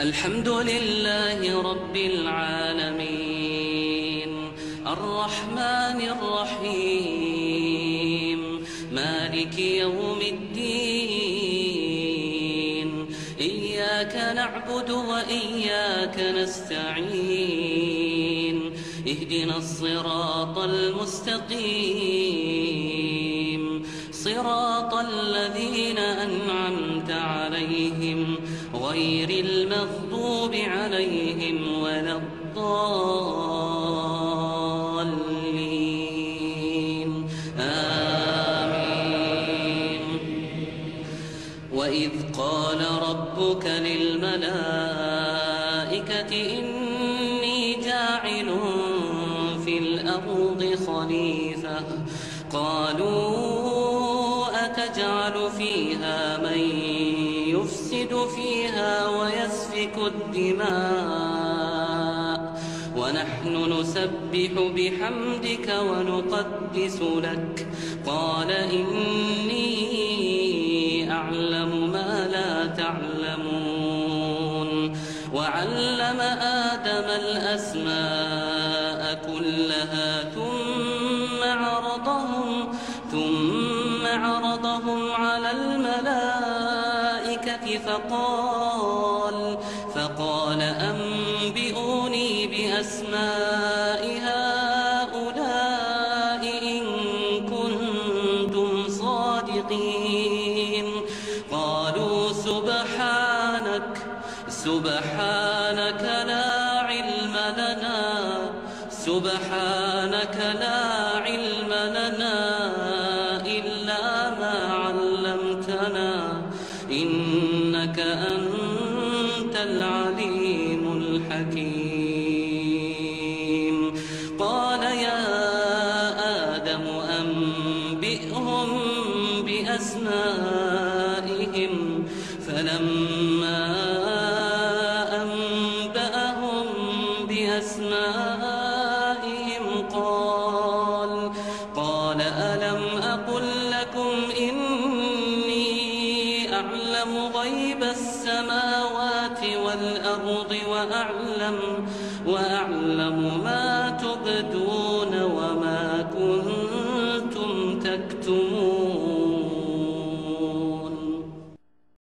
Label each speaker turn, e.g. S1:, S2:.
S1: الحمد لله رب العالمين الرحمن الرحيم مالك يوم الدين إياك نعبد وإياك نستعين اهدنا الصراط المستقيم صراط الذين أنعمت عليهم غير المغضوب عليهم ولا الضالين آمين. وإذ قال ربك للملائكة إني جاعل في الأرض خليفة قالوا أتجعل فيها من يفسد فيها ويسفك الدماء ونحن نسبح بحمدك ونقدس لك قال إني أعلم ما لا تعلمون. وعلم آدم الأسماء كلها ثم عرضهم على الملائكة فقال أنبئوني بأسماء هؤلاء إن كنتم صادقين. قالوا سبحانك لا علم لنا إلا ما علمتنا إنك أنت العليم الحكيم. قال يا آدم أنبئهم بأسمائهم فلما أنبأهم بأسمائهم قال ألم أقل لكم إني أعلم غيب السماوات والأرض وأعلم ما تبدون وما كنتم